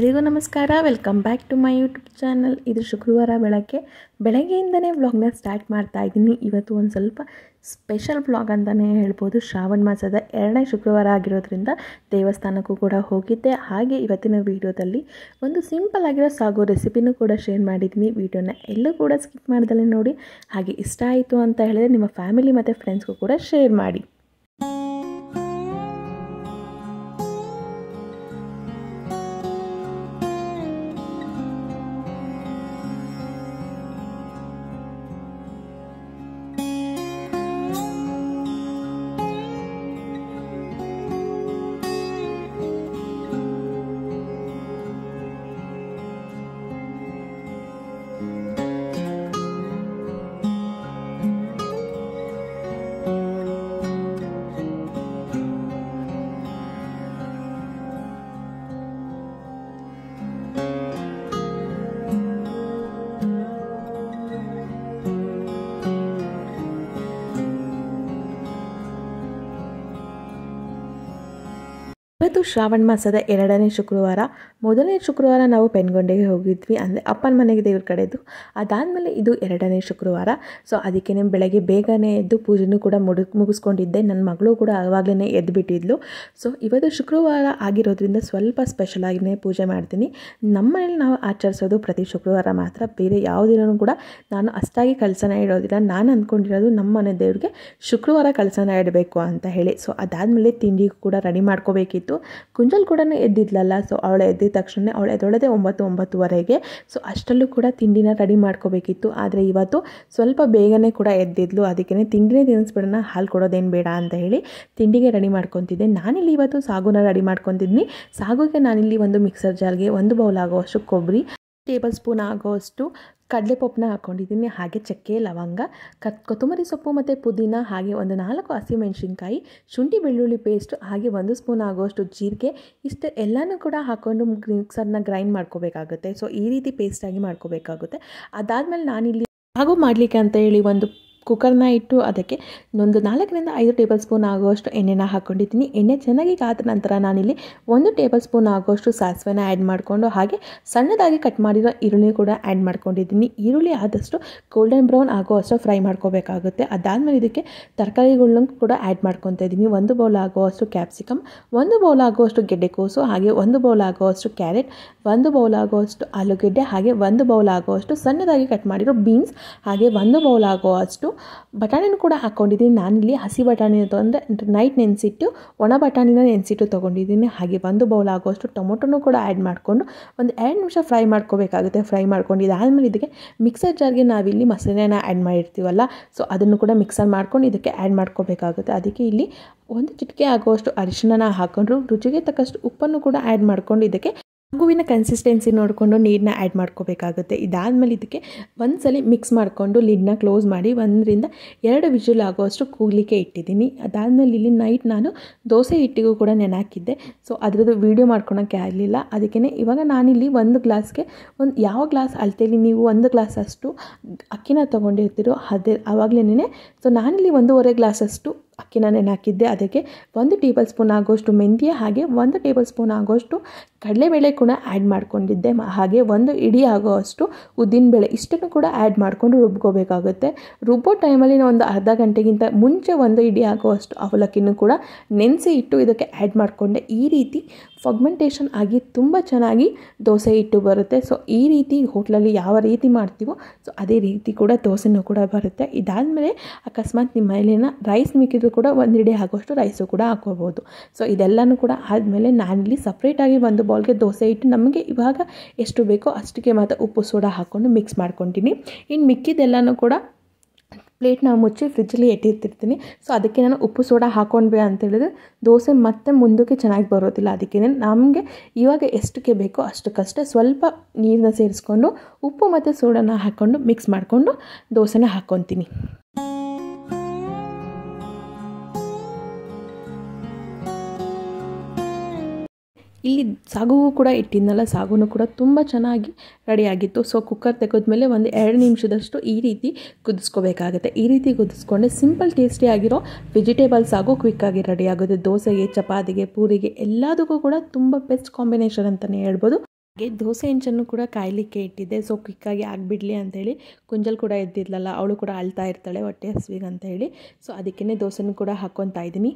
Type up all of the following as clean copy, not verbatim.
ಎಲ್ಲರಿಗೂ ನಮಸ್ಕಾರ. Welcome back to my YouTube channel. ಇದು ಶುಕ್ರವಾರ ಬೆಳಗ್ಗೆಯಿಂದನೇ ವ್ಲಾಗ್ನ ಸ್ಟಾರ್ಟ್ ಮಾಡ್ತಾ ಇದ್ದೀನಿ. ಇವತ್ತು ಒಂದು ಸ್ವಲ್ಪ ಸ್ಪೆಷಲ್ ವ್ಲಾಗ್ ಅಂತಲೇ ಹೇಳ್ಬೋದು. ಶ್ರಾವಣ ಮಾಸದ 2ನೇ ಶುಕ್ರವಾರ ಆಗಿರೋದ್ರಿಂದ ದೇವಸ್ಥಾನಕ್ಕೂ ಕೂಡ ಹೋಗಿದ್ದೆ. ಹಾಗೆ ಇವತ್ತಿನ ವೀಡಿಯೋದಲ್ಲಿ ಒಂದು ಸಿಂಪಲ್ ಆಗಿರೋ ಸಾಗು ರೆಸಿಪಿನೂ ಕೂಡ ಶೇರ್ ಮಾಡಿದ್ದೀನಿ. ವೀಡಿಯೋನ ಎಲ್ಲೂ ಕೂಡ ಸ್ಕಿಪ್ ಮಾಡ್ದಲೇ ನೋಡಿ. ಹಾಗೆ ಇಷ್ಟ ಆಯಿತು ಅಂತ ಹೇಳಿದ್ರೆ ನಿಮ್ಮ ಫ್ಯಾಮಿಲಿ ಮತ್ತು ಫ್ರೆಂಡ್ಸ್ಗೂ ಕೂಡ ಶೇರ್ ಮಾಡಿ. ಇವತ್ತು ಶ್ರಾವಣ ಮಾಸದ 2ನೇ ಶುಕ್ರವಾರ. ಮೊದಲನೇ ಶುಕ್ರವಾರ ನಾವು ಪೆನ್ಗೊಂಡೆಗೆ ಹೋಗಿದ್ವಿ, ಅಂದರೆ ಅಪ್ಪನ ಮನೆಗೆ ದೇವ್ರ ಕಡೆದು. ಅದಾದಮೇಲೆ ಇದು 2ನೇ ಶುಕ್ರವಾರ. ಸೊ ಅದಕ್ಕೆ ಬೆಳಗ್ಗೆ ಬೇಗನೆ ಎದ್ದು ಪೂಜೆನೂ ಕೂಡ ಮುಗಿಸ್ಕೊಂಡಿದ್ದೆ. ನನ್ನ ಮಗಳು ಕೂಡ ಆವಾಗಲೇ ಎದ್ದುಬಿಟ್ಟಿದ್ಲು. ಸೊ ಇವತ್ತು ಶುಕ್ರವಾರ ಆಗಿರೋದ್ರಿಂದ ಸ್ವಲ್ಪ ಸ್ಪೆಷಲ್ ಆಗಿಯೇ ಪೂಜೆ ಮಾಡ್ತೀನಿ. ನಮ್ಮ ಮನೇಲಿ ನಾವು ಆಚರಿಸೋದು ಪ್ರತಿ ಶುಕ್ರವಾರ ಮಾತ್ರ. ಬೇರೆ ಯಾವುದಿನೂ ಕೂಡ ನಾನು ಅಷ್ಟಾಗಿ ಕಳಸನ ಇಡೋದಿಲ್ಲ. ನಾನು ಅಂದ್ಕೊಂಡಿರೋದು ನಮ್ಮ ಮನೆ ದೇವ್ರಿಗೆ ಶುಕ್ರವಾರ ಕಳಸನ ಇಡಬೇಕು ಅಂತ ಹೇಳಿ. ಸೊ ಅದಾದಮೇಲೆ ತಿಂಡಿಗೂ ಕೂಡ ರೆಡಿ ಮಾಡ್ಕೋಬೇಕಿತ್ತು. ಕುಂಜಲ್ ಕೂಡ ಎದ್ದಿದ್ಲಲ್ಲ. ಸೊ ಅವಳು ಎದ್ದಿದ ತಕ್ಷಣ ಅವಳು ಎದ್ದೊಳದೆ 9-9:30. ಸೊ ಅಷ್ಟರಲ್ಲೂ ಕೂಡ ತಿಂಡಿನ ರೆಡಿ ಮಾಡ್ಕೋಬೇಕಿತ್ತು. ಆದರೆ ಇವತ್ತು ಸ್ವಲ್ಪ ಬೇಗನೆ ಕೂಡ ಎದ್ದಿದ್ಲು. ಅದಕ್ಕೆ ತಿಂಡಿನೇ ತಿನ್ನಿಸ್ಬಿಡೋಣ, ಹಾಲು ಕೊಡೋದೇನು ಬೇಡ ಅಂತ ಹೇಳಿ ತಿಂಡಿಗೆ ರೆಡಿ ಮಾಡ್ಕೊತಿದ್ದೆ. ನಾನಿಲ್ಲಿ ಇವತ್ತು ಸಾಗುನ ರೆಡಿ ಮಾಡ್ಕೊತಿದ್ನಿ. ಸಾಗುಗೆ ನಾನಿಲ್ಲಿ ಒಂದು ಮಿಕ್ಸರ್ ಜಾರ್ಗೆ 1 ಬೌಲ್ ಆಗೋವಷ್ಟು ಕೊಬ್ಬರಿ, ಟೇಬಲ್ ಸ್ಪೂನ್ ಆಗೋವಷ್ಟು ಕಡಲೆಪಪ್ಪನ್ನ ಹಾಕ್ಕೊಂಡಿದ್ದೀನಿ. ಹಾಗೆ ಚಕ್ಕೆ, ಲವಂಗ, ಕೊತ್ತಂಬರಿ ಸೊಪ್ಪು ಮತ್ತು ಪುದೀನ, ಹಾಗೆ ಒಂದು 4 ಹಸಿಮೆಣಸಿನ್ಕಾಯಿ, ಶುಂಠಿ ಬೆಳ್ಳುಳ್ಳಿ ಪೇಸ್ಟ್, ಹಾಗೆ 1 ಸ್ಪೂನ್ ಆಗೋಷ್ಟು ಜೀರಿಗೆ, ಇಷ್ಟು ಎಲ್ಲನೂ ಕೂಡ ಹಾಕ್ಕೊಂಡು ಮಿಕ್ಸರ್ನ ಗ್ರೈಂಡ್ ಮಾಡ್ಕೋಬೇಕಾಗುತ್ತೆ. ಸೊ ಈ ರೀತಿ ಪೇಸ್ಟಾಗಿ ಮಾಡ್ಕೋಬೇಕಾಗುತ್ತೆ. ಅದಾದಮೇಲೆ ನಾನಿಲ್ಲಿ ಸಾಗು ಮಾಡಲಿಕ್ಕೆ ಅಂತ ಹೇಳಿ ಒಂದು ಕುಕ್ಕರ್ನ ಇಟ್ಟು ಅದಕ್ಕೆ ಒಂದು 4-5 ಟೇಬಲ್ ಸ್ಪೂನ್ ಆಗುವಷ್ಟು ಎಣ್ಣೆನ ಹಾಕ್ಕೊಂಡಿದ್ದೀನಿ. ಎಣ್ಣೆ ಚೆನ್ನಾಗಿ ಕಾದ ನಂತರ ನಾನಿಲ್ಲಿ 1 ಟೇಬಲ್ ಸ್ಪೂನ್ ಆಗುವಷ್ಟು ಸಾಸಿವೆನ ಆ್ಯಡ್ ಮಾಡಿಕೊಂಡು, ಹಾಗೆ ಸಣ್ಣದಾಗಿ ಕಟ್ ಮಾಡಿರೋ ಈರುಳ್ಳಿ ಕೂಡ ಆ್ಯಡ್ ಮಾಡ್ಕೊಂಡಿದ್ದೀನಿ. ಈರುಳ್ಳಿ ಆದಷ್ಟು ಗೋಲ್ಡನ್ ಬ್ರೌನ್ ಆಗುವಷ್ಟು ಫ್ರೈ ಮಾಡ್ಕೋಬೇಕಾಗುತ್ತೆ. ಅದಾದಮೇಲೆ ಇದಕ್ಕೆ ತರಕಾರಿಗಳನ್ನೂ ಕೂಡ ಆ್ಯಡ್ ಮಾಡ್ಕೊತಾ ಇದ್ದೀನಿ. 1 ಬೌಲ್ ಆಗುವಷ್ಟು ಕ್ಯಾಪ್ಸಿಕಮ್, 1 ಬೌಲ್ ಆಗುವಷ್ಟು ಗೆಡ್ಡೆಕೋಸು, ಹಾಗೆ 1 ಬೌಲ್ ಆಗುವಷ್ಟು ಕ್ಯಾರೆಟ್, 1 ಬೌಲ್ ಆಗುವಷ್ಟು ಆಲೂಗೆಡ್ಡೆ, ಹಾಗೆ 1 ಬೌಲ್ ಆಗುವಷ್ಟು ಸಣ್ಣದಾಗಿ ಕಟ್ ಮಾಡಿರೋ ಬೀನ್ಸ್, ಹಾಗೆ 1 ಬೌಲ್ ಆಗುವಷ್ಟು ಬಟಾಣಿನೂ ಕೂಡ ಹಾಕ್ಕೊಂಡಿದ್ದೀನಿ. ನಾನಿಲ್ಲಿ ಹಸಿ ಬಟಾಣಿ ಅಂದರೆ ನೈಟ್ ನೆನೆಸಿಟ್ಟು ಒಣ ಬಟಾಣಿನ ನೆನೆಸಿಟ್ಟು ತೊಗೊಂಡಿದ್ದೀನಿ. ಹಾಗೆ 1 ಬೌಲ್ ಆಗುವಷ್ಟು ಟೊಮೊಟೊನೂ ಕೂಡ ಆ್ಯಡ್ ಮಾಡಿಕೊಂಡು ಒಂದು 2 ನಿಮಿಷ ಫ್ರೈ ಮಾಡ್ಕೋಬೇಕಾಗುತ್ತೆ. ಫ್ರೈ ಮಾಡ್ಕೊಂಡಿದ್ದಾದಮೇಲೆ ಇದಕ್ಕೆ ಮಿಕ್ಸರ್ ಜಾರ್ಗೆ ನಾವಿಲ್ಲಿ ಮಸಾಲೆನ ಆ್ಯಡ್ ಮಾಡಿರ್ತೀವಲ್ಲ, ಸೊ ಅದನ್ನು ಕೂಡ ಮಿಕ್ಸರ್ ಮಾಡ್ಕೊಂಡು ಇದಕ್ಕೆ ಆ್ಯಡ್ ಮಾಡ್ಕೋಬೇಕಾಗುತ್ತೆ. ಅದಕ್ಕೆ ಇಲ್ಲಿ 1 ಚಿಟಿಕೆ ಆಗುವಷ್ಟು ಅರಿಶಿನ ಹಾಕ್ಕೊಂಡು ರುಚಿಗೆ ತಕ್ಕಷ್ಟು ಉಪ್ಪನ್ನು ಕೂಡ ಆ್ಯಡ್ ಮಾಡ್ಕೊಂಡು ಇದಕ್ಕೆ ಸಾಗುವಿನ ಕನ್ಸಿಸ್ಟೆನ್ಸಿ ನೋಡಿಕೊಂಡು ನೀರನ್ನ ಆ್ಯಡ್ ಮಾಡ್ಕೋಬೇಕಾಗುತ್ತೆ. ಇದಾದಮೇಲೆ ಇದಕ್ಕೆ ಒಂದ್ಸಲ ಮಿಕ್ಸ್ ಮಾಡಿಕೊಂಡು ಲಿಡ್ನ ಕ್ಲೋಸ್ ಮಾಡಿ 1-2 ವಿಜಿಲ್ ಆಗೋವಷ್ಟು ಕೂಗಲಿಕ್ಕೆ ಇಟ್ಟಿದ್ದೀನಿ. ಅದಾದಮೇಲೆ ಇಲ್ಲಿ ನೈಟ್ ನಾನು ದೋಸೆ ಹಿಟ್ಟಿಗೂ ಕೂಡ ನೆನೆಹಾಕಿದ್ದೆ. ಸೊ ಅದರದ್ದು ವೀಡಿಯೋ ಮಾಡ್ಕೊಳಕ್ಕೆ ಆಗಲಿಲ್ಲ. ಅದಕ್ಕೆ ಇವಾಗ ನಾನಿಲ್ಲಿ 1 ಗ್ಲಾಸ್ಗೆ ಯಾವ ಗ್ಲಾಸ್ ಅಳತೆಯಲ್ಲಿ ನೀವು 1 ಗ್ಲಾಸ್ ಅಷ್ಟು ಅಕ್ಕಿನ ತೊಗೊಂಡಿರ್ತೀರೋ ಆವಾಗಲೇ ಸೊ ನಾನಿಲ್ಲಿ 1.5 ಗ್ಲಾಸಷ್ಟು ಅಕ್ಕಿನ ನೆನೆಹಾಕಿದ್ದೆ. ಅದಕ್ಕೆ 1 ಟೇಬಲ್ ಸ್ಪೂನ್ ಆಗೋಷ್ಟು ಮೆಂತ್ಯ, ಹಾಗೆ 1 ಟೇಬಲ್ ಸ್ಪೂನ್ ಆಗೋಷ್ಟು ಕಡಲೆಬೇಳೆ ಕೂಡ ಆ್ಯಡ್ ಮಾಡ್ಕೊಂಡಿದ್ದೆ. ಹಾಗೆ 1 ಇಡಿ ಆಗೋವಷ್ಟು ಉದ್ದಿನಬೇಳೆ, ಇಷ್ಟನ್ನು ಕೂಡ ಆ್ಯಡ್ ಮಾಡಿಕೊಂಡು ರುಬ್ಕೋಬೇಕಾಗುತ್ತೆ. ರುಬ್ಬೋ ಟೈಮಲ್ಲಿ ನಾನು ಒಂದು ಅರ್ಧ ಗಂಟೆಗಿಂತ ಮುಂಚೆ 1 ಇಡಿ ಆಗೋವಷ್ಟು ಅವಲಕ್ಕಿನೂ ಕೂಡ ನೆನೆಸಿ ಇಟ್ಟು ಇದಕ್ಕೆ ಆ್ಯಡ್ ಮಾಡಿಕೊಂಡೆ. ಈ ರೀತಿ ಫರ್ಮೆಂಟೇಷನ್ ಆಗಿ ತುಂಬ ಚೆನ್ನಾಗಿ ದೋಸೆ ಹಿಟ್ಟು ಬರುತ್ತೆ. ಸೊ ಈ ರೀತಿ ಹೋಟ್ಲಲ್ಲಿ ಯಾವ ರೀತಿ ಮಾಡ್ತೀವೋ ಸೊ ಅದೇ ರೀತಿ ಕೂಡ ದೋಸೆನೂ ಕೂಡ ಬರುತ್ತೆ. ಇದಾದಮೇಲೆ ಅಕಸ್ಮಾತ್ ನಿಮ್ಮ ಮನೇಲಿನ ರೈಸ್ ಮಿಕ್ಕಿದ್ರು ಕೂಡ 1 ಇಡಿ ಆಗೋಷ್ಟು ರೈಸು ಕೂಡ ಹಾಕೋಬೋದು. ಸೊ ಇದೆಲ್ಲನೂ ಕೂಡ ಆದಮೇಲೆ ನಾನಿಲ್ಲಿ ಸಪ್ರೇಟಾಗಿ 1 ಬೌಲ್ಗೆ ದೋಸೆ ಇಟ್ಟು ನಮಗೆ ಇವಾಗ ಎಷ್ಟು ಬೇಕೋ ಅಷ್ಟಕ್ಕೆ ಮಾತ್ರ ಉಪ್ಪು ಸೋಡಾ ಹಾಕ್ಕೊಂಡು ಮಿಕ್ಸ್ ಮಾಡ್ಕೊತೀನಿ. ಇನ್ನು ಮಿಕ್ಕಿದೆಲ್ಲನೂ ಕೂಡ ಪ್ಲೇಟ್ನ ಮುಚ್ಚಿ ಫ್ರಿಜ್ಜಲ್ಲಿ ಇಟ್ಟಿರ್ತೀನಿ. ಸೊ ಅದಕ್ಕೆ ನಾನು ಉಪ್ಪು ಸೋಡಾ ಹಾಕೊಂಡ್ವಿ ಅಂತೇಳಿದ್ರೆ ದೋಸೆ ಮತ್ತೆ ಮುಂದಕ್ಕೆ ಚೆನ್ನಾಗಿ ಬರೋದಿಲ್ಲ. ಅದಕ್ಕೆ ನಮಗೆ ಇವಾಗ ಎಷ್ಟಕ್ಕೆ ಬೇಕೋ ಅಷ್ಟಕ್ಕಷ್ಟೇ ಸ್ವಲ್ಪ ನೀರನ್ನ ಸೇರಿಸ್ಕೊಂಡು ಉಪ್ಪು ಮತ್ತು ಸೋಡಾನ ಹಾಕ್ಕೊಂಡು ಮಿಕ್ಸ್ ಮಾಡಿಕೊಂಡು ದೋಸೆನ ಹಾಕ್ಕೊತೀನಿ. ಇಲ್ಲಿ ಸಾಗುವು ಕೂಡ ಇಟ್ಟಿದ್ನಲ್ಲ, ಸಾಗುನು ಕೂಡ ತುಂಬ ಚೆನ್ನಾಗಿ ರೆಡಿಯಾಗಿತ್ತು. ಸೊ ಕುಕ್ಕರ್ ತೆಗೆದ್ಮೇಲೆ ಒಂದು 2 ನಿಮಿಷದಷ್ಟು ಈ ರೀತಿ ಕುದಿಸ್ಕೋಬೇಕಾಗುತ್ತೆ. ಈ ರೀತಿ ಕುದಿಸ್ಕೊಂಡೆ ಸಿಂಪಲ್ ಟೇಸ್ಟಿಯಾಗಿರೋ ವೆಜಿಟೇಬಲ್ ಸಾಗು ಕ್ವಿಕ್ಕಾಗಿ ರೆಡಿ ಆಗೋದು. ದೋಸೆಗೆ, ಚಪಾತಿಗೆ, ಪೂರಿಗೆ ಎಲ್ಲದಕ್ಕೂ ಕೂಡ ತುಂಬ ಬೆಸ್ಟ್ ಕಾಂಬಿನೇಷನ್ ಅಂತಲೇ ಹೇಳ್ಬೋದು. ಹಾಗೆ ದೋಸೆ ಹೆಂಚನ್ನು ಕೂಡ ಕಾಯಲಿಕ್ಕೆ ಇಟ್ಟಿದ್ದೆ. ಸೊ ಕ್ವಿಕ್ಕಾಗಿ ಆಗಿಬಿಡಲಿ ಅಂತೇಳಿ ಕುಂಜಲ್ ಕೂಡ ಎದ್ದಿದ್ಲಲ್ಲ, ಅವಳು ಕೂಡ ಅಳ್ತಾ ಇರ್ತಾಳೆ ಹೊಟ್ಟೆ ಹಸಿವಿಗೆ ಅಂತ ಹೇಳಿ. ಸೊ ಅದಕ್ಕೇ ದೋಸೆನೂ ಕೂಡ ಹಾಕ್ಕೊತಾ ಇದ್ದೀನಿ.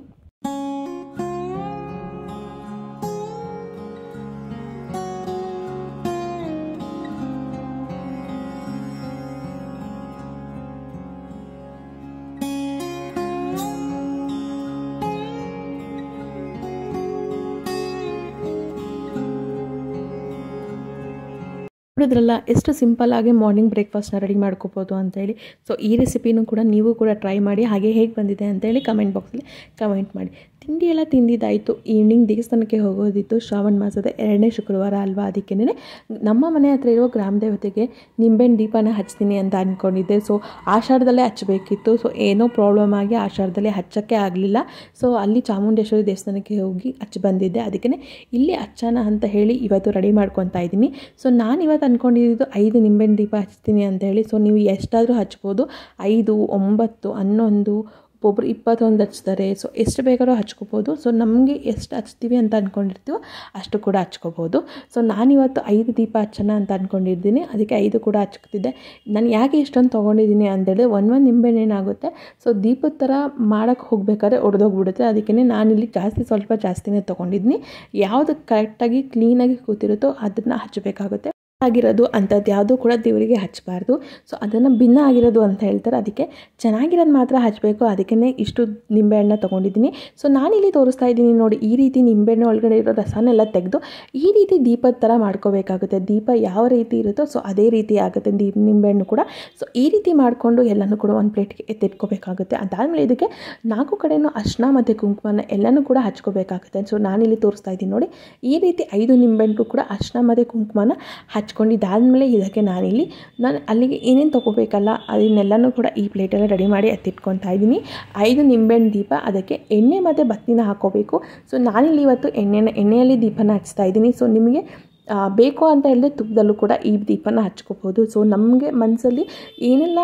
ನೋಡಿದ್ರಲ್ಲ ಎಷ್ಟು ಸಿಂಪಲ್ಲಾಗಿ ಮಾರ್ನಿಂಗ್ ಬ್ರೇಕ್ಫಾಸ್ಟ್ನ ರೆಡಿ ಮಾಡ್ಕೋಬೋದು ಅಂತೇಳಿ. ಸೊ ಈ ರೆಸಿಪಿನೂ ಕೂಡ ನೀವು ಕೂಡ ಟ್ರೈ ಮಾಡಿ, ಹಾಗೆ ಹೇಗೆ ಬಂದಿದೆ ಅಂತೇಳಿ ಕಮೆಂಟ್ ಬಾಕ್ಸಲ್ಲಿ ಕಮೆಂಟ್ ಮಾಡಿ. ತಿಂಡಿ ಎಲ್ಲ ತಿಂದಿದ್ದಾಯಿತು. ಈವ್ನಿಂಗ್ ದೇವಸ್ಥಾನಕ್ಕೆ ಹೋಗೋದಿತ್ತು. ಶ್ರಾವಣ ಮಾಸದ 2ನೇ ಶುಕ್ರವಾರ ಅಲ್ವಾ, ಅದಕ್ಕೇ ನಮ್ಮ ಮನೆ ಹತ್ರ ಇರೋ ಗ್ರಾಮ ದೇವತೆಗೆ ನಿಂಬೆಹಣ್ಣು ದೀಪನ ಹಚ್ತೀನಿ ಅಂತ ಅಂದ್ಕೊಂಡಿದ್ದೆ. ಸೊ ಆಷಾಢದಲ್ಲೇ ಹಚ್ಚಬೇಕಿತ್ತು. ಸೊ ಏನೋ ಪ್ರಾಬ್ಲಮ್ ಆಗಿ ಆಷಾಢದಲ್ಲೇ ಹಚ್ಚೋಕ್ಕೆ ಆಗಲಿಲ್ಲ. ಸೊ ಅಲ್ಲಿ ಚಾಮುಂಡೇಶ್ವರಿ ದೇವಸ್ಥಾನಕ್ಕೆ ಹೋಗಿ ಹಚ್ಚಿ ಬಂದಿದ್ದೆ. ಅದಕ್ಕೇ ಇಲ್ಲಿ ಹಚ್ಚೋಣ ಅಂತ ಹೇಳಿ ಇವತ್ತು ರೆಡಿ ಮಾಡ್ಕೊತಾ ಇದ್ದೀನಿ. ಸೊ ನಾನು ಇವತ್ತು ಅಂದ್ಕೊಂಡಿದ್ದು 5 ನಿಂಬೆಹಣ್ಣು ದೀಪ ಹಚ್ತೀನಿ ಅಂತೇಳಿ. ಸೊ ನೀವು ಎಷ್ಟಾದರೂ ಹಚ್ಬೋದು. 5, 9, 11, ಒಬ್ಬೊಬ್ರು 21 ಹಚ್ತಾರೆ. ಸೊ ಎಷ್ಟು ಬೇಕಾದ್ರೂ ಹಚ್ಕೋಬೋದು. ಸೊ ನಮಗೆ ಎಷ್ಟು ಹಚ್ತೀವಿ ಅಂತ ಅಂದ್ಕೊಂಡಿರ್ತೀವೋ ಅಷ್ಟು ಕೂಡ ಹಚ್ಕೋಬೋದು. ಸೊ ನಾನಿವತ್ತು 5 ದೀಪ ಹಚ್ಚೋಣ ಅಂತ ಅಂದ್ಕೊಂಡಿದ್ದೀನಿ. ಅದಕ್ಕೆ 5 ಕೂಡ ಹಚ್ಕೊತಿದ್ದೆ. ನಾನು ಯಾಕೆ ಇಷ್ಟೊಂದು ತೊಗೊಂಡಿದ್ದೀನಿ ಅಂತೇಳಿದ್ರೆ, ಒಂದು ನಿಂಬೆಹಣ್ಣು ಏನಾಗುತ್ತೆ, ಸೊ ದೀಪದ ಥರ ಮಾಡೋಕ್ಕೆ ಹೋಗ್ಬೇಕಾದ್ರೆ ಒಡೆದೋಗ್ಬಿಡುತ್ತೆ. ಅದಕ್ಕೇ ನಾನಿಲ್ಲಿ ಸ್ವಲ್ಪ ಜಾಸ್ತಿನೇ ತೊಗೊಂಡಿದ್ದೀನಿ. ಯಾವುದು ಕರೆಕ್ಟಾಗಿ ಕ್ಲೀನಾಗಿ ಕೂತಿರುತ್ತೋ ಅದನ್ನು ಹಚ್ಚಬೇಕಾಗುತ್ತೆ. ಆಗಿರೋದು ಅಂಥದ್ದು ಯಾವುದೂ ಕೂಡ ದೇವರಿಗೆ ಹಚ್ಚಬಾರ್ದು. ಸೊ ಅದನ್ನು ಭಿನ್ನ ಆಗಿರೋದು ಅಂತ ಹೇಳ್ತಾರೆ. ಅದಕ್ಕೆ ಚೆನ್ನಾಗಿರೋದು ಮಾತ್ರ ಹಚ್ಚಬೇಕು. ಅದಕ್ಕೇ ಇಷ್ಟು ನಿಂಬೆಹಣ್ಣು ತೊಗೊಂಡಿದ್ದೀನಿ. ಸೊ ನಾನಿಲ್ಲಿ ತೋರಿಸ್ತಾ ಇದ್ದೀನಿ ನೋಡಿ, ಈ ರೀತಿ ನಿಂಬೆಹಣ್ಣು ಒಳಗಡೆ ಇರೋ ರಸನೆಲ್ಲ ತೆಗೆದು ಈ ರೀತಿ ದೀಪದ ಥರ ಮಾಡ್ಕೋಬೇಕಾಗುತ್ತೆ. ದೀಪ ಯಾವ ರೀತಿ ಇರುತ್ತೋ ಸೊ ಅದೇ ರೀತಿ ಆಗುತ್ತೆ ನಿಂಬೆಹಣ್ಣು ಕೂಡ. ಸೊ ಈ ರೀತಿ ಮಾಡಿಕೊಂಡು ಎಲ್ಲನೂ ಕೂಡ ಒಂದು ಪ್ಲೇಟ್ಗೆ ಎತ್ತಿಟ್ಕೋಬೇಕಾಗುತ್ತೆ. ಅದಾದಮೇಲೆ ಇದಕ್ಕೆ 4 ಕಡೆಯೂ ಅರಿಶಿನ ಮತ್ತು ಕುಂಕುಮನ ಎಲ್ಲನೂ ಕೂಡ ಹಚ್ಕೋಬೇಕಾಗುತ್ತೆ. ಸೊ ನಾನಿಲ್ಲಿ ತೋರಿಸ್ತಾ ಇದ್ದೀನಿ ನೋಡಿ, ಈ ರೀತಿ 5 ನಿಂಬೆಹಣ್ಣು ಕೂಡ ಅರಿಶಿನ ಮತ್ತು ಕುಂಕುಮನ ಹಚ್ಕೊಂಡಿದ್ದಾದಮೇಲೆ ಇದಕ್ಕೆ ನಾನು ಅಲ್ಲಿಗೆ ಏನೇನು ತೊಗೋಬೇಕಲ್ಲ ಅದನ್ನೆಲ್ಲನೂ ಕೂಡ ಈ ಪ್ಲೇಟಲ್ಲಿ ರೆಡಿ ಮಾಡಿ ಎತ್ತಿಟ್ಕೊತಾ ಇದ್ದೀನಿ. 5 ನಿಂಬೆಹಣ್ಣು ದೀಪ, ಅದಕ್ಕೆ ಎಣ್ಣೆ ಮತ್ತು ಬತ್ತಿನ ಹಾಕ್ಕೋಬೇಕು. ಸೊ ನಾನಿಲ್ಲಿ ಇವತ್ತು ಎಣ್ಣೆಯಲ್ಲಿ ದೀಪನ ಹಚ್ತಾ ಇದ್ದೀನಿ. ಸೊ ನಿಮಗೆ ಬೇಕು ಅಂತ ಹೇಳಿದ್ರೆ ತುಪ್ಪದಲ್ಲೂ ಕೂಡ ಈ ದೀಪನ ಹಚ್ಕೋಬೋದು. ಸೊ ನಮಗೆ ಮನಸ್ಸಲ್ಲಿ ಏನೆಲ್ಲ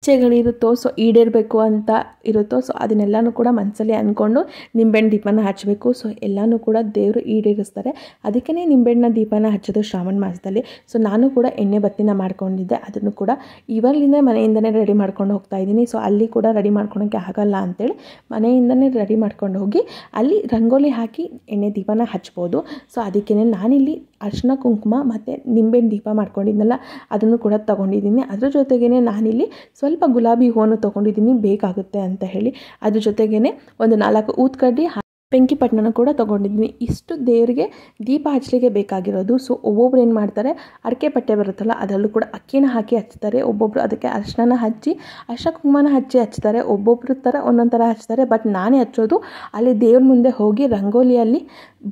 ಇಚ್ಛೆಗಳಿರುತ್ತೋ, ಸೊ ಈಡೇರಬೇಕು ಅಂತ ಇರುತ್ತೋ, ಸೊ ಅದನ್ನೆಲ್ಲನೂ ಕೂಡ ಮನಸ್ಸಲ್ಲಿ ಅಂದ್ಕೊಂಡು ನಿಂಬೆಹಣ್ಣು ದೀಪನ ಹಚ್ಚಬೇಕು. ಸೊ ಎಲ್ಲನೂ ಕೂಡ ದೇವರು ಈಡೇರಿಸ್ತಾರೆ. ಅದಕ್ಕೇ ನಿಂಬೆಹಣ್ಣ ದೀಪನ ಹಚ್ಚೋದು ಶ್ರಾವಣ ಮಾಸದಲ್ಲಿ. ಸೊ ನಾನು ಕೂಡ ಎಣ್ಣೆ ಬತ್ತಿನ ಮಾಡ್ಕೊಂಡಿದ್ದೆ. ಅದನ್ನು ಕೂಡ ಇವಾಗಲಿಂದ ಮನೆಯಿಂದನೇ ರೆಡಿ ಮಾಡ್ಕೊಂಡು ಹೋಗ್ತಾ ಇದ್ದೀನಿ. ಸೊ ಅಲ್ಲಿ ಕೂಡ ರೆಡಿ ಮಾಡ್ಕೊಳಕ್ಕೆ ಆಗಲ್ಲ ಅಂತೇಳಿ ಮನೆಯಿಂದನೇ ರೆಡಿ ಮಾಡ್ಕೊಂಡು ಹೋಗಿ ಅಲ್ಲಿ ರಂಗೋಲಿ ಹಾಕಿ ಎಣ್ಣೆ ದೀಪನ ಹಚ್ಬೋದು. ಸೊ ಅದಕ್ಕೇ ನಾನಿಲ್ಲಿ ಅರಿಶಿನ ಕುಂಕುಮ ಮತ್ತು ನಿಂಬೆಹಣ್ಣು ದೀಪ ಮಾಡ್ಕೊಂಡಿದ್ನಲ್ಲ ಅದನ್ನು ಕೂಡ ತೊಗೊಂಡಿದ್ದೀನಿ. ಅದ್ರ ಜೊತೆಗೇ ನಾನಿಲ್ಲಿ ಸ್ವಲ್ಪ ಗುಲಾಬಿ ಹೂವನ್ನು ತೊಗೊಂಡಿದ್ದೀನಿ, ಬೇಕಾಗುತ್ತೆ ಅಂತ ಹೇಳಿ. ಅದ್ರ ಜೊತೆಗೇ ಒಂದು 4 ಊದ್ಕಡ್ಡಿ ಬೆಂಕಿ ಪಟ್ಟಣ ಕೂಡ ತೊಗೊಂಡಿದ್ದೀನಿ. ಇಷ್ಟು ದೇವರಿಗೆ ದೀಪ ಹಚ್ಚಲಿಕ್ಕೆ ಬೇಕಾಗಿರೋದು. ಸೊ ಒಬ್ಬೊಬ್ರು ಏನು ಮಾಡ್ತಾರೆ, ಅಡಿಕೆ ಪಟ್ಟೆ ಬರುತ್ತಲ್ಲ ಅದರಲ್ಲೂ ಕೂಡ ಅಕ್ಕಿನ ಹಾಕಿ ಹಚ್ತಾರೆ. ಒಬ್ಬೊಬ್ಬರು ಅದಕ್ಕೆ ಅರಿಶಿನ ಹಚ್ಚಿ ಅರಿಶಿನ ಕುಂಕುಮನ ಹಚ್ತಾರೆ. ಒಬ್ಬೊಬ್ಬರು ಥರ ಒಂದೊಂದು ಥರ ಹಚ್ತಾರೆ. ಬಟ್ ನಾನೇ ಹಚ್ಚೋದು ಅಲ್ಲಿ ದೇವ್ರ ಮುಂದೆ ಹೋಗಿ ರಂಗೋಲಿಯಲ್ಲಿ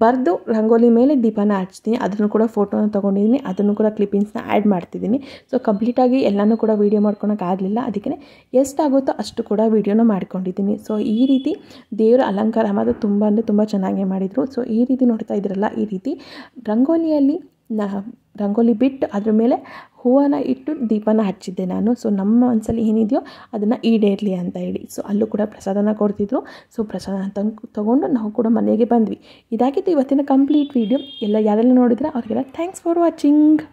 ಬರೆದು ರಂಗೋಲಿ ಮೇಲೆ ದೀಪನ ಹಚ್ತೀನಿ. ಅದನ್ನು ಕೂಡ ಫೋಟೋನ ತೊಗೊಂಡಿದ್ದೀನಿ. ಅದನ್ನು ಕೂಡ ಕ್ಲಿಪ್ಪಿಂಗ್ಸ್ನ ಆ್ಯಡ್ ಮಾಡ್ತಿದ್ದೀನಿ. ಸೊ ಕಂಪ್ಲೀಟಾಗಿ ಎಲ್ಲನೂ ಕೂಡ ವೀಡಿಯೋ ಮಾಡ್ಕೊಳಕ್ಕಾಗಲಿಲ್ಲ. ಅದಕ್ಕೆ ಎಷ್ಟಾಗುತ್ತೋ ಅಷ್ಟು ಕೂಡ ವೀಡಿಯೋನ ಮಾಡ್ಕೊಂಡಿದ್ದೀನಿ. ಸೊ ಈ ರೀತಿ ದೇವರ ಅಲಂಕಾರ ಮಾತ್ರ ತುಂಬ ಚೆನ್ನಾಗಿ ಮಾಡಿದರು. ಸೊ ಈ ರೀತಿ ನೋಡ್ತಾ ಇದ್ರಲ್ಲ, ಈ ರೀತಿ ರಂಗೋಲಿ ಬಿಟ್ಟು ಅದ್ರ ಮೇಲೆ ಹೂವನ್ನು ಇಟ್ಟು ದೀಪನ ಹಚ್ಚಿದ್ದೆ ನಾನು. ಸೊ ನಮ್ಮ ಮನಸ್ಸಲ್ಲಿ ಏನಿದೆಯೋ ಅದನ್ನು ಈಡೇರಲಿ ಅಂತ ಹೇಳಿ. ಸೊ ಅಲ್ಲೂ ಕೂಡ ಪ್ರಸಾದನ ಕೊಡ್ತಿದ್ರು. ಸೊ ಪ್ರಸಾದ ತೊಗೊಂಡು ನಾವು ಕೂಡ ಮನೆಗೆ ಬಂದ್ವಿ. ಇದಾಗಿತ್ತು ಇವತ್ತಿನ ಕಂಪ್ಲೀಟ್ ವೀಡಿಯೋ. ಯಾರೆಲ್ಲ ನೋಡಿದ್ರೆ ಅವ್ರಿಗೆಲ್ಲ ಥ್ಯಾಂಕ್ಸ್ ಫಾರ್ ವಾಚಿಂಗ್.